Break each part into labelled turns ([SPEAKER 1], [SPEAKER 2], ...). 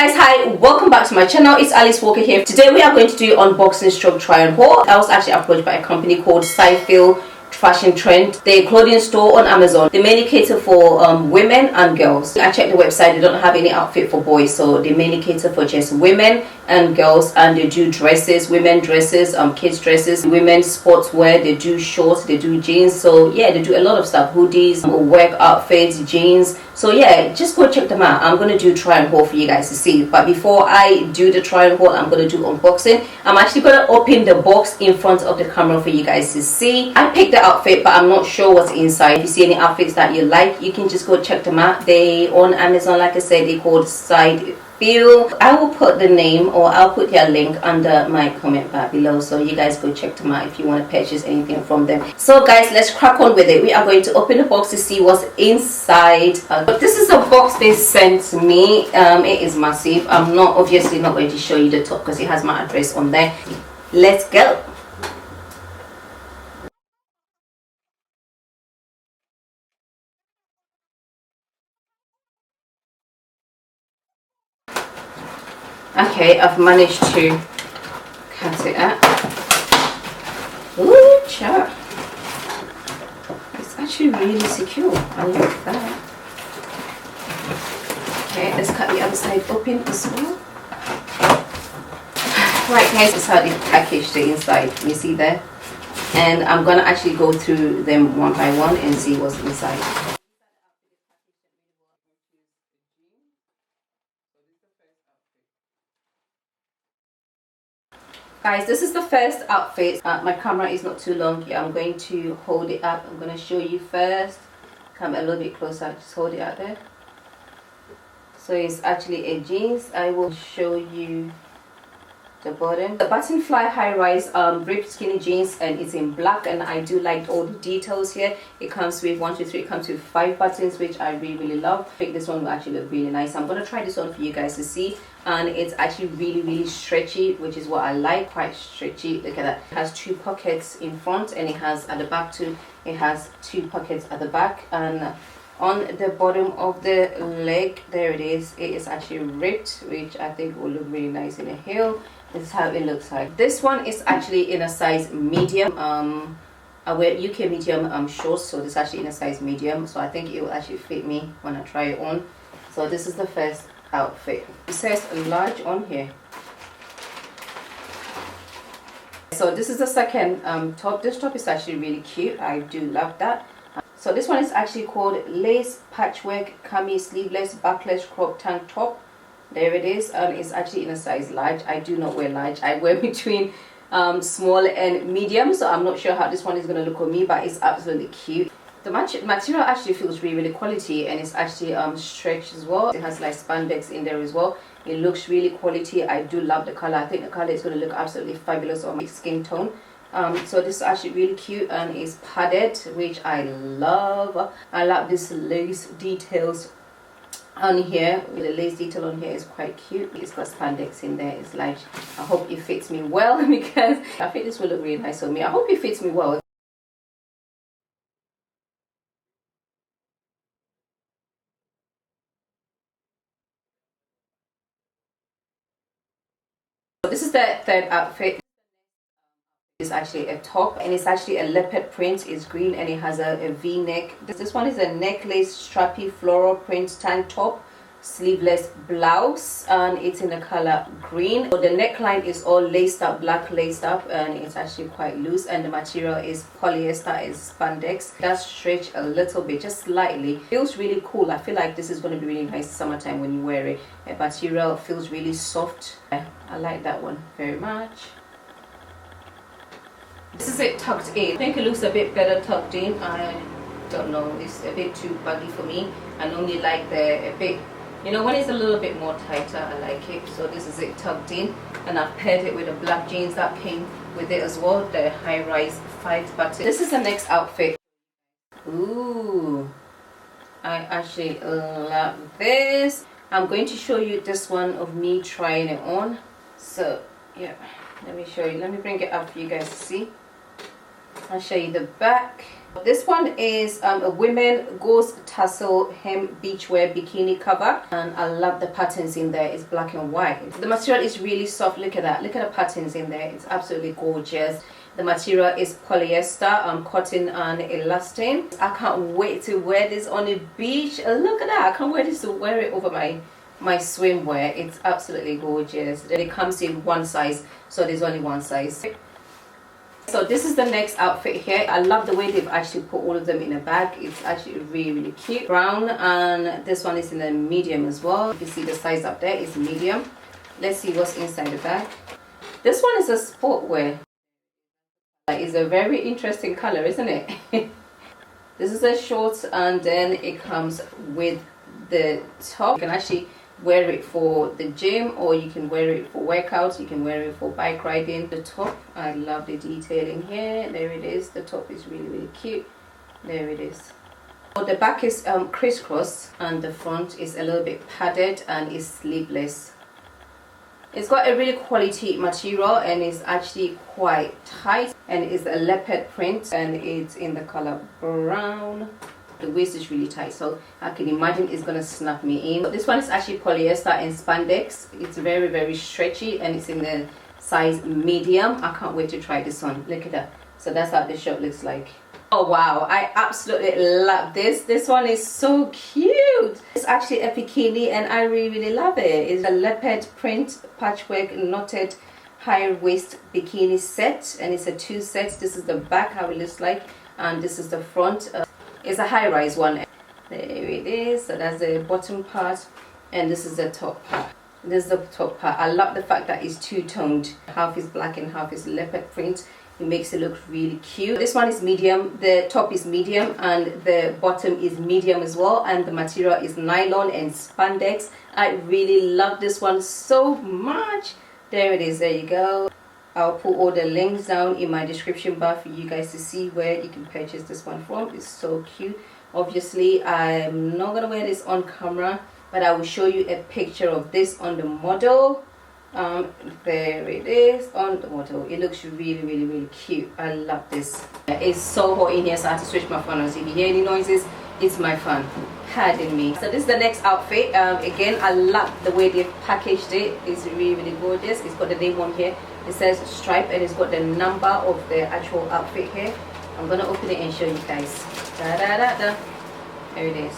[SPEAKER 1] Guys, hi, welcome back to my channel. It's Alice Walker here. Today we are going to do unboxing stroke try and haul. I was actually approached by a company called Sidefeel fashion trend. They're a clothing store on Amazon. They mainly cater for women and girls. I checked the website, they don't have any outfit for boys, so they mainly cater for just women and girls, and they do dresses, women dresses, kids dresses, women's sportswear, they do shorts, they do jeans. So yeah, they do a lot of stuff, hoodies, work outfits, jeans. So yeah, just go check them out. I'm gonna do try and haul for you guys to see, but before I do the try and haul, I'm gonna do unboxing. I'm actually gonna open the box in front of the camera for you guys to see. I picked the outfit, but I'm not sure what's inside. If you see any outfits that you like, you can just go check them out. They on Amazon, like I said, they called Sidefeel. I will put the name, or I'll put their link under my comment bar below, so you guys go check them out if you want to purchase anything from them. So guys, let's crack on with it. We are going to open the box to see what's inside. But this is a box they sent me. It is massive. I'm not obviously not going to show you the top because it has my address on there. Let's go. Okay, I've managed to cut it out. Ooh, chat. It's actually really secure. I like that. Okay, let's cut the other side open as well. Right guys, this is how they package the inside. You see there? And I'm gonna actually go through them one by one and see what's inside. Guys, this is the first outfit. My camera is not too long here. I'm going to hold it up. I'm going to show you first. Come a little bit closer. Just hold it out there. So it's actually a jeans. I will show you the bottom. The buttonfly high-rise ripped skinny jeans, and it's in black, and I do like all the details here. It comes with 1, 2, 3. It comes with 5 buttons, which I really love. I think this one will actually look really nice. I'm going to try this on for you guys to see. And it's actually really stretchy, which is what I like. Quite stretchy. Look at that. It has 2 pockets in front, and it has at the back too. It has 2 pockets at the back, and on the bottom of the leg there it is. It is actually ripped, which I think will look really nice in a heel. This is how it looks like. This one is actually in a size medium. I wear UK medium shorts, so this is actually in a size medium, so I think it will actually fit me when I try it on. So this is the first outfit. It says large on here. So this is the second top. This top is actually really cute. I do love that. So this one is actually called lace patchwork cami sleeveless backless crop tank top. There it is, and it's actually in a size large. I do not wear large. I wear between small and medium, so I'm not sure how this one is going to look on me, but it's absolutely cute. The material actually feels really quality, and it's actually stretched as well. It has like spandex in there as well. It looks really quality. I do love the color. I think the color is going to look absolutely fabulous on my skin tone. So this is actually really cute, and it's padded, which I love. I love this lace details on here. The lace detail on here is quite cute. It's got spandex in there. It's like, I hope it fits me well because I think this will look really nice on me. I hope it fits me well. So this is the third outfit. It's actually a top, and it's actually a leopard print. It's green, and it has a v-neck. This one is a necklace strappy floral print tank top, sleeveless blouse, and it's in the color green. So the neckline is all laced up, black laced up, and it's actually quite loose, and the material is polyester, is spandex. That's stretch a little bit, just slightly. Feels really cool. I feel like this is going to be really nice summertime when you wear it. The material feels really soft. I like that one very much. This is it tucked in. I think it looks a bit better tucked in. I don't know, it's a bit too baggy for me. I normally like a bit, you know, when it's a little bit more tighter, I like it. So this is it tucked in, and I've paired it with the black jeans that came with it as well, the high-rise 5 button. This is the next outfit. Ooh, I actually love this. I'm going to show you this one of me trying it on. So yeah, let me show you. Let me bring it up for you guys to see. I'll show you the back. This one is a women ghost tassel hem beachwear bikini cover, and I love the patterns in there. It's black and white. The material is really soft. Look at that. Look at the patterns in there. It's absolutely gorgeous. The material is polyester, cotton and elastane. I can't wait to wear this on the beach. Look at that. I can't wait to wear it over my swimwear. It's absolutely gorgeous. Then it comes in one size, so there's only one size. So this is the next outfit here. I love the way they've actually put all of them in a bag. It's actually really cute. Brown, and this one is in a medium as well. You can see the size up there is medium. Let's see what's inside the bag. This one is a sportwear. It's a very interesting color, isn't it? This is a short, and then it comes with the top. You can actually wear it for the gym, or you can wear it for workouts. You can wear it for bike riding. The top, I love the detailing here. There it is. The top is really cute. There it is. So the back is crisscross, and the front is a little bit padded and is sleeveless. It's got a really quality material, and it's actually quite tight, and it's a leopard print, and it's in the color brown. The waist is really tight, so I can imagine it's gonna snap me in. But this one is actually polyester and spandex. It's very stretchy, and it's in the size medium. I can't wait to try this on. Look at that. So that's how the shirt looks like. Oh wow, I absolutely love this. This one is so cute. It's actually a bikini, and I really love it. It's a leopard print patchwork knotted high waist bikini set, and it's a 2 sets. This is the back, how it looks like, and this is the front. It's a high-rise one. There it is. So that's the bottom part, and this is the top part. This is the top part. I love the fact that it's two-toned. Half is black and half is leopard print. It makes it look really cute. This one is medium. The top is medium, and the bottom is medium as well, and the material is nylon and spandex. I really love this one so much. There it is. There you go. I'll put all the links down in my description bar for you guys to see where you can purchase this one from. It's so cute. Obviously, I'm not gonna wear this on camera, but I will show you a picture of this on the model. There it is on the model. It looks really cute. I love this. It's so hot in here, so I have to switch my fan on. So if you hear any noises, it's my fan. Pardon me. So this is the next outfit. Again, I love the way they've packaged it. It's really gorgeous. It's got the name on here. It says stripe, and it's got the number of the actual outfit here. I'm gonna open it and show you guys. There it is.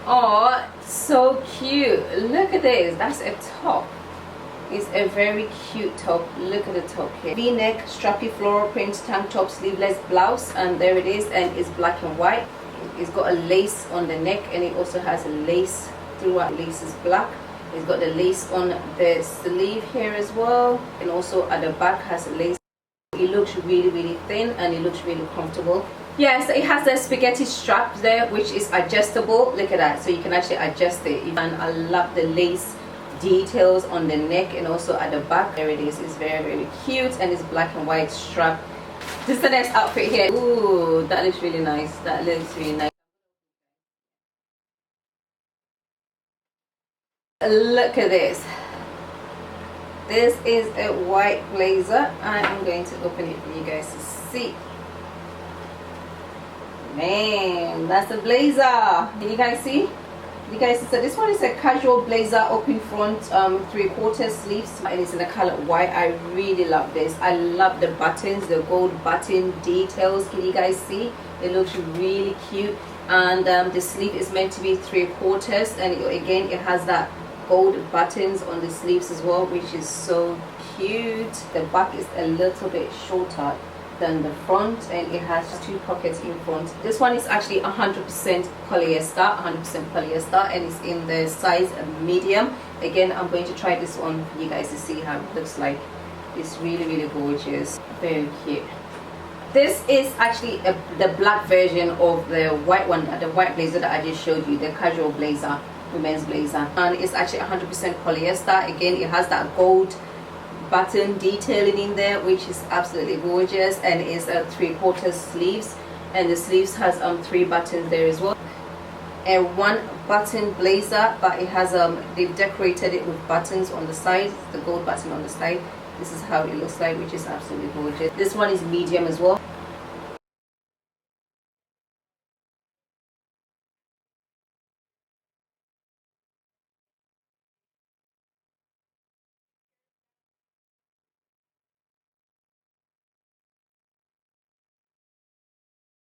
[SPEAKER 1] Oh, so cute. Look at this. That's a top. It's a very cute top. Look at the top here. V-neck, strappy floral print tank top, sleeveless blouse, and there it is, and it's black and white. It's got a lace on the neck, and it also has a lace throughout. Lace is black. It's got the lace on the sleeve here as well, and also at the back has a lace. It looks really thin, and it looks really comfortable. Yes, it has the spaghetti strap there, which is adjustable. Look at that. So you can actually adjust it. And I love the lace details on the neck and also at the back. There it is. It's very cute, and it's black and white strap. This is the next outfit here. Ooh, that looks really nice. That looks really nice. Look at this. This is a white blazer. I am going to open it for you guys to see. Man, that's a blazer. Can you guys see? You guys see? So this one is a casual blazer, open front, 3/4 sleeves, and it's in the color white. I really love this. I love the buttons, the gold button details. Can you guys see? It looks really cute, and the sleeve is meant to be 3/4, and again it has that gold buttons on the sleeves as well, which is so cute. The back is a little bit shorter than the front, and it has 2 pockets in front. This one is actually 100% polyester, and it's in the size medium. Again, I'm going to try this on for you guys to see how it looks like. It's really gorgeous, very cute. This is actually the black version of the white one, the white blazer that I just showed you, the casual blazer, women's blazer, and it's actually 100% polyester. Again, it has that gold button detailing in there, which is absolutely gorgeous, and it's a 3/4 sleeves, and the sleeves has 3 buttons there as well. A 1 button blazer, but it has they've decorated it with buttons on the side, the gold button on the side. This is how it looks like, which is absolutely gorgeous. This one is medium as well.